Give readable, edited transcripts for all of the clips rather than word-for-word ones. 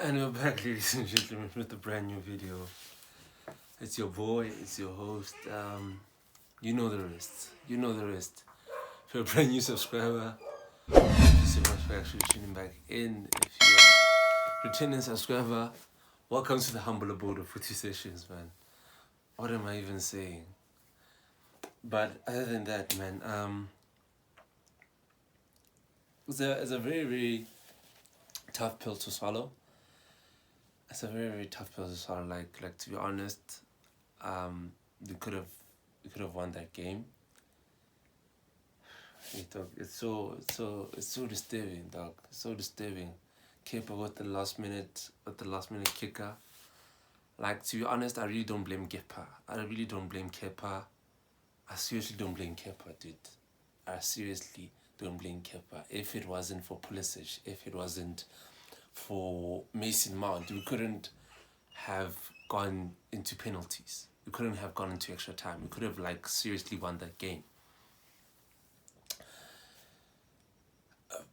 And we're back, ladies and gentlemen, with a brand new video. It's your boy, it's your host. You know the rest. You know the rest. If you're a brand new subscriber, thank you so much for actually tuning back in. If you're a returning subscriber, welcome to the humble abode of FootySessions, man. What am I even saying? But other than that, man, it's a very, very tough pill to swallow. It's a very, very tough pill to swallow. Like to be honest, we could have won that game. It's so disturbing, dog. It's so disturbing. Kepa with the last minute kicker. Like, to be honest, I really don't blame Kepa. I really don't blame Kepa. I seriously don't blame Kepa, dude. I seriously don't blame Kepa. If it wasn't for Pulisic, if it wasn't for Mason Mount, we couldn't have gone into penalties. We couldn't have gone into extra time. We could have, like, seriously won that game.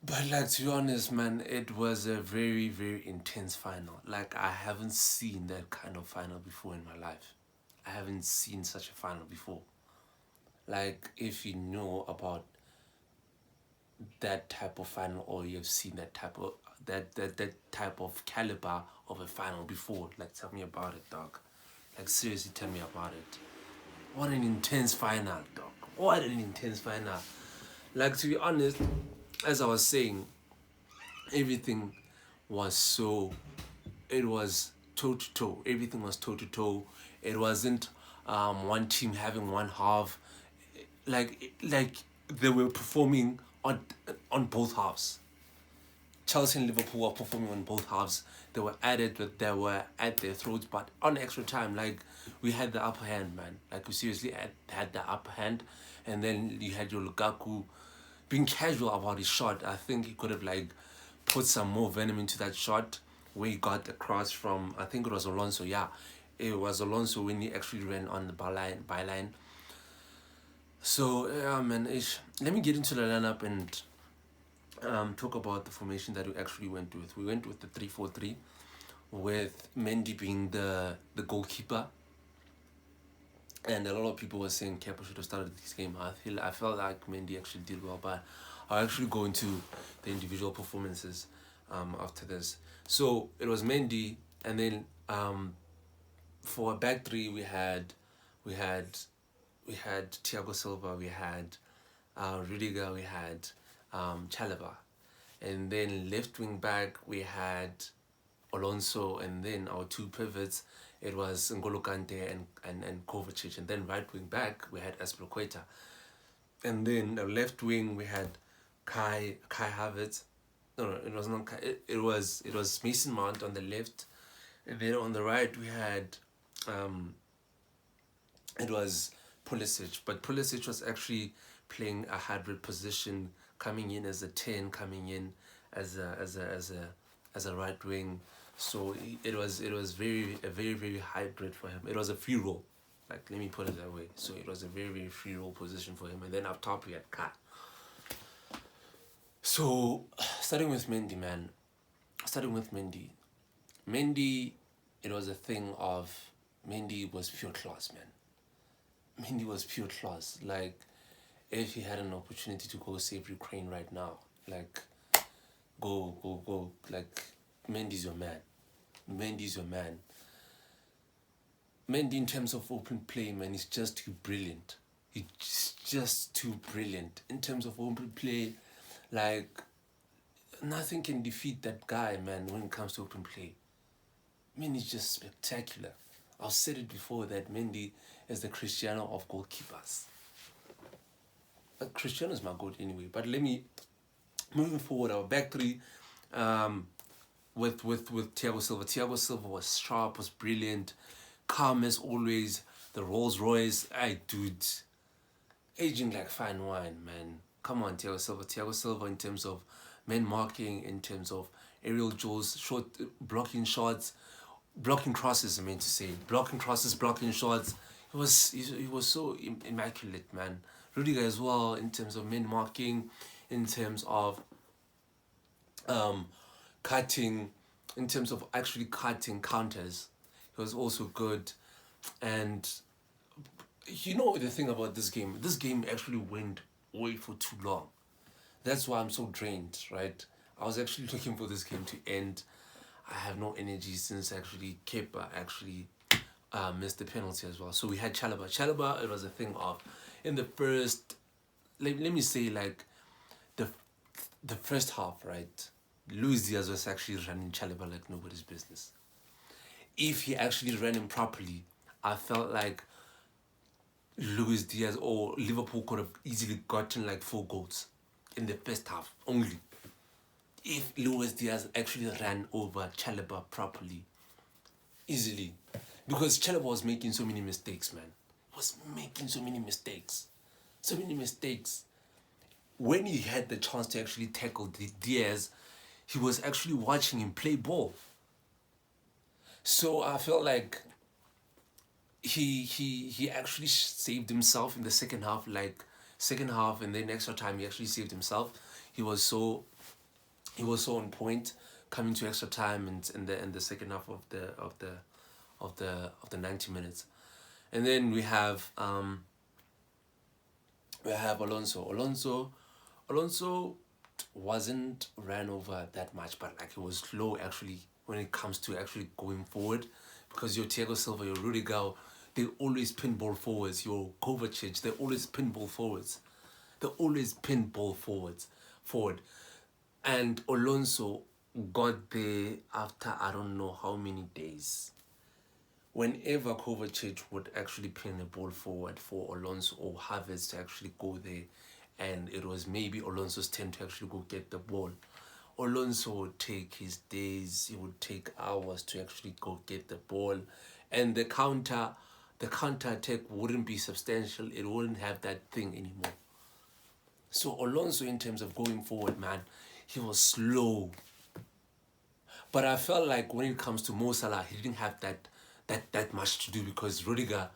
But, like, to be honest, man, it was a very, very intense final. Like, I haven't seen that kind of final before in my life. I haven't seen such a final before. Like, if you know about that type of final, or you've seen that type of that type of caliber of a final before, like, tell me about it, dog. Like, seriously, tell me about it. What an intense final, dog. What an intense final. Like, to be honest, as I was saying, everything was so, it was toe to toe. Everything was toe to toe. It wasn't one team having one half. Like they were performing on both halves. Chelsea and Liverpool were performing on both halves. They were at their throats, but on extra time, like, we had the upper hand, man. Like, we seriously had the upper hand, and then you had your Lukaku being casual about his shot. I think he could have, like, put some more venom into that shot where he got the cross from, I think it was Alonso. Yeah, it was Alonso when he actually ran on the byline. So, yeah, man, let me get into the lineup and talk about the formation that we actually went with. We went with the 3-4-3, with Mendy being the goalkeeper. And a lot of people were saying Kepa should have started this game. I felt like Mendy actually did well, but I'll actually go into the individual performances after this. So it was Mendy, and then for a back three we had Thiago Silva, we had Rudiger, we had Chalobah, and then left wing back we had Alonso, and then our two pivots, it was N'Golo Kante and Kovacic, and then right wing back we had Azpilicueta, and then the left wing we had Kai Havertz. No, it was not Kai. It was Mason Mount on the left, and then on the right we had it was Pulisic, but Pulisic was actually playing a hybrid position, coming in as a 10, coming in as a right wing. So it was very very hybrid for him. It was a free roll, like, let me put it that way. So it was a very very free roll position for him, and then up top we had Kai. So starting with Mendy, Mendy, it was a thing of, Mendy was pure class, man. Mendy was pure class. Like, if he had an opportunity to go save Ukraine right now, like, go. Like, Mendy's your man. Mendy, in terms of open play, man, is just too brilliant. He's just too brilliant. In terms of open play, like, nothing can defeat that guy, man, when it comes to open play. Mendy's just spectacular. I've said it before that Mendy is the Cristiano of goalkeepers. But Cristiano's my goal anyway. But moving forward, our back three, with Thiago Silva. Thiago Silva was sharp, was brilliant, calm as always. The Rolls Royce, dude, aging like fine wine, man. Come on, Thiago Silva, in terms of men marking, in terms of aerial duels, short blocking shots, blocking crosses. I mean to say, blocking crosses, blocking shots. He was so immaculate, man. Rudiger as well, in terms of men marking, in terms of cutting, in terms of actually cutting counters. He was also good. And you know the thing about this game actually went way for too long. That's why I'm so drained, right? I was actually looking for this game to end. I have no energy since actually Kepa actually missed the penalty as well. So we had Chalaba. Chalaba, it was a thing of in the first, let me say like the the first half, right? Luis Diaz was actually running Chalaba like nobody's business. If he actually ran him properly, I felt like Luis Diaz or Liverpool could have easily gotten like 4 goals in the first half only. If Luis Diaz actually ran over Chalaba properly, easily. Because Chalaba was making so many mistakes, man. He was making so many mistakes. So many mistakes. When he had the chance to actually tackle Diaz, he was actually watching him play ball. So I felt like he actually saved himself in the second half, like second half and then extra time he actually saved himself. He was so on point coming to extra time and in the second half of the 90 minutes. And then we have Alonso wasn't ran over that much, but like he was slow actually when it comes to actually going forward, because your Thiago Silva, your Rudiger, they always pinball forwards. Your Kovacic, they always pinball forwards. They always pinball forward. And Alonso got there after I don't know how many days. Whenever Kovacic would actually pin the ball forward for Alonso or Havertz to actually go there, and it was maybe Alonso's turn to actually go get the ball, Alonso would take his days, he would take hours to actually go get the ball, and the counter attack wouldn't be substantial, it wouldn't have that thing anymore. So Alonso, in terms of going forward, man, he was slow. But I felt like when it comes to Mo Salah, he didn't have that much to do, because Rudiger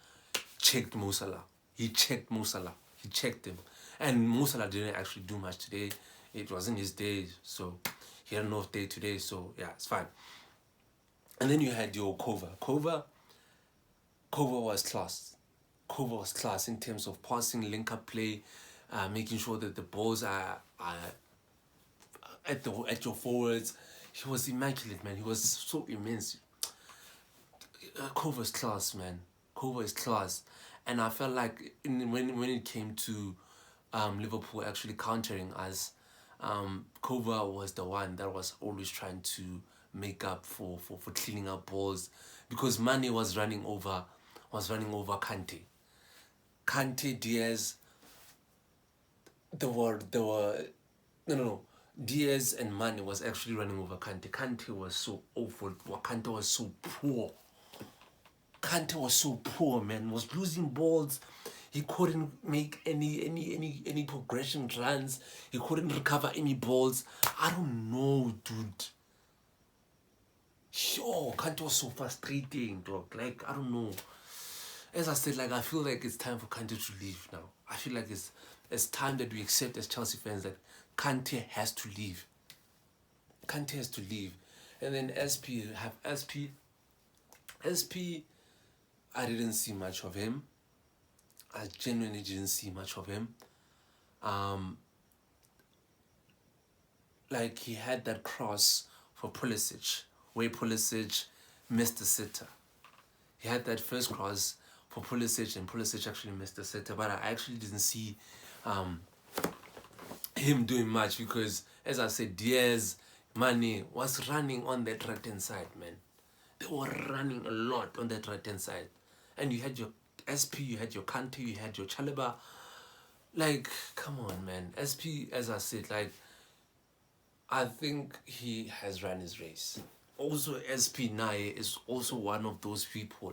checked Mo Salah. He checked Mo Salah. He checked him. And Mo Salah didn't actually do much today. It wasn't his day, so he had an off day today, so yeah, it's fine. And then you had your Kova was class. Kova was class in terms of passing, link-up play, making sure that the balls are at your forwards. He was immaculate, man. He was so immense. Kova is class, man. Kova is class. And I felt like when it came to Liverpool actually countering us, Kova was the one that was always trying to make up for cleaning up balls, because Mane was running over Kante. Kante, Diaz, there were no. Diaz and Mane was actually running over Kante. Kante was so awful. Kante was so poor. Kante was so poor, man. Was losing balls. He couldn't make any progression runs. He couldn't recover any balls. I don't know, dude. Sure, Kante was so frustrating, dog. Like, I don't know. As I said, like, I feel like it's time for Kante to leave now. I feel like it's time that we accept as Chelsea fans that Kante has to leave. Kante has to leave. And then SP, I didn't see much of him. I genuinely didn't see much of him. Like, he had that cross for Pulisic, where Pulisic missed the sitter. He had that first cross for Pulisic, and Pulisic actually missed the sitter. But I actually didn't see him doing much, because, as I said, Diaz, Mane was running on that right-hand side, man. They were running a lot on that right-hand side. And you had your SP, you had your Kante, you had your Chalaba. Like, come on, man. SP, as I said, like, I think he has run his race. Also, SP Naye is also one of those people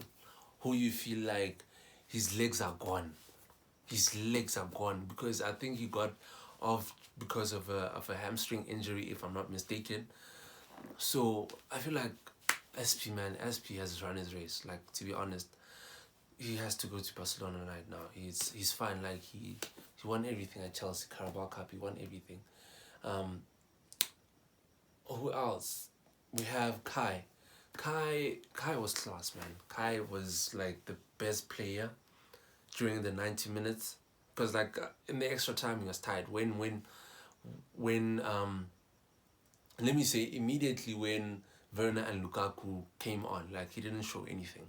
who you feel like his legs are gone. His legs are gone, because I think he got off because of a hamstring injury, if I'm not mistaken. So I feel like SP has run his race. Like, to be honest, he has to go to Barcelona right now. He's fine. Like, he won everything at Chelsea, Carabao Cup. He won everything. Who else? we have Kai. Kai was class, man. Kai was like the best player during the 90 minutes, because like in the extra time he was tired. When let me say immediately when Werner and Lukaku came on, like he didn't show anything.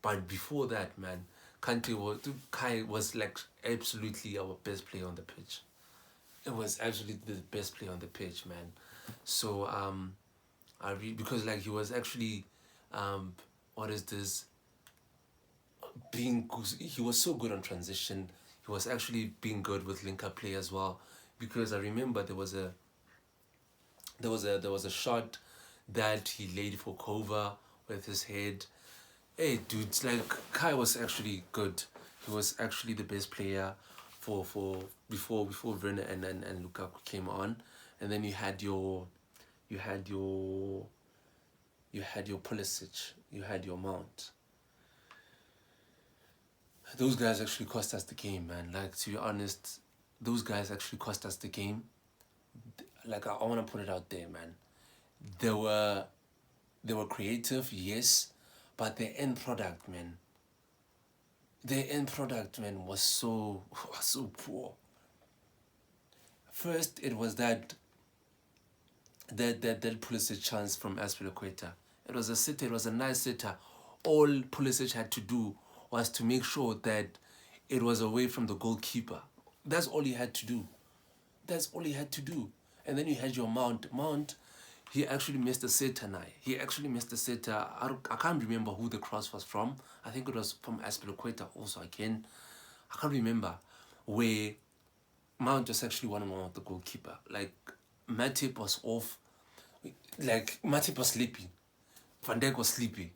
But before that, man, Kai was like absolutely our best player on the pitch. It was absolutely the best player on the pitch, man. So because like he was actually what is this, he was so good on transition. He was actually being good with link up play as well, because I remember there was a shot that he laid for Kova with his head. Hey, dude, like Kai was actually good. He was actually the best player for before Werner and Lukaku came on, and then you had your Pulisic, you had your Mount. Those guys actually cost us the game, man. Like, to be honest, those guys actually cost us the game. Like, I want to put it out there, man. They were creative, yes, but the end product, man. The end product, man, was so poor. First, it was that Pulisic chance from Aspilicueta. It was a sitter. It was a nice sitter. All Pulisic had to do was to make sure that it was away from the goalkeeper. That's all he had to do. That's all he had to do. And then you had your Mount. Mount, he actually missed a sitter now. He actually missed a sitter. I can't remember who the cross was from. I think it was from Aspilicueta also again. I can't remember. Where Mount was actually one-on-one with the goalkeeper. Like, Matip was off. Like, Matip was sleepy. Van Dijk was sleepy.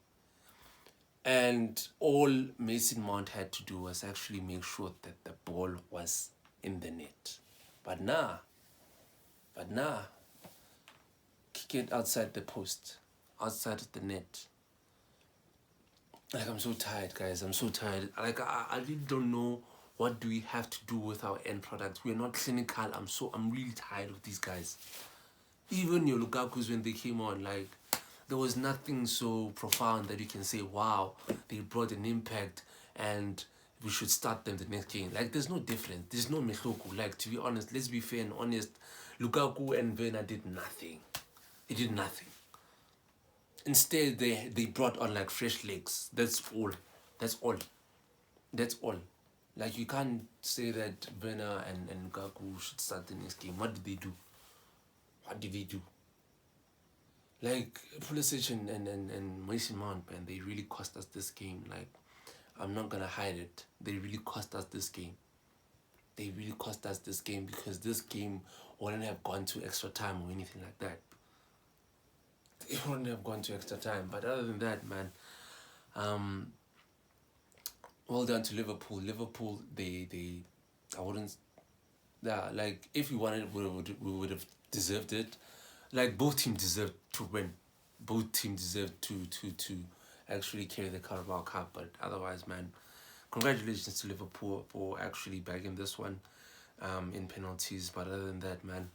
And all Mason Mount had to do was actually make sure that the ball was in the net. But nah, kick it outside the post, outside of the net. Like, I'm so tired, guys. I'm so tired. Like, I really don't know what do we have to do with our end product. We're not clinical. I'm really tired of these guys. Even your Lukaku's, when they came on, like, there was nothing so profound that you can say, wow, they brought an impact and we should start them the next game. Like, there's no difference. There's no Mehloku. Like, to be honest, let's be fair and honest, Lukaku and Werner did nothing. They did nothing. Instead, they brought on, like, fresh legs. That's all. That's all. That's all. Like, you can't say that Werner and Lukaku should start the next game. What did they do? What did they do? Like, Pulisic and Mason Mount, man, they really cost us this game. Like, I'm not gonna hide it. They really cost us this game. They really cost us this game, because this game wouldn't have gone to extra time or anything like that. It wouldn't have gone to extra time. But other than that, man, well done to Liverpool. Liverpool, I wouldn't, yeah, like, if we wanted, we would have deserved it. Like, both teams deserved to win. Both teams deserved to actually carry the Carabao Cup. But otherwise, man, congratulations to Liverpool for actually bagging this one in penalties. But other than that, man,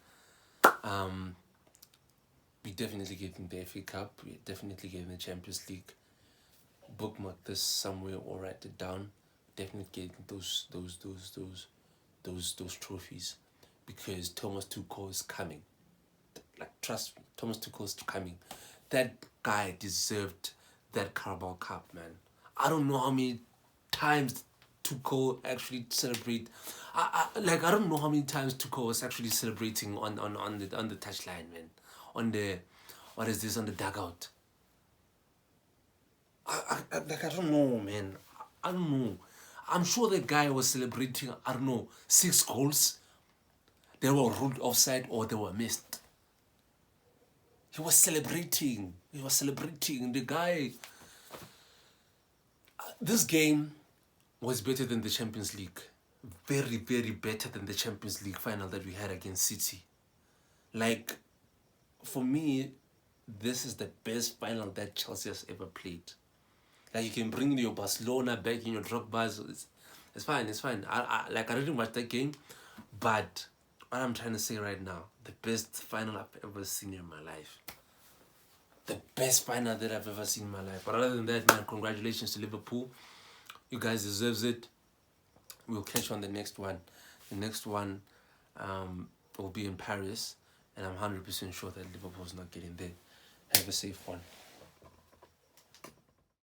we definitely gave them the FA Cup. We definitely gave them the Champions League. Bookmark this somewhere or write it down. Definitely gave them those trophies, because Thomas Tuchel is coming. Like, trust me, Thomas Tuchel is coming. That guy deserved that Carabao Cup, man. I don't know how many times Tuchel actually celebrate. I don't know how many times Tuchel was actually celebrating on the touchline, man. On the, what is this, on the dugout. I don't know, man. I don't know. I'm sure the guy was celebrating, I don't know, 6 goals. They were ruled offside or they were missed. He was celebrating. The guy. This game was better than the Champions League. Very, very better than the Champions League final that we had against City. Like, for me, this is the best final that Chelsea has ever played. Like, you can bring your Barcelona back in your Drogbas. It's fine. I didn't watch that game, but what I'm trying to say right now, the best final I've ever seen in my life. the best final that I've ever seen in my life. But other than that, man, congratulations to Liverpool. You guys deserve it. We'll catch you on the next one. The next one will be in Paris, and I'm 100% sure that Liverpool's not getting there. Have a safe one.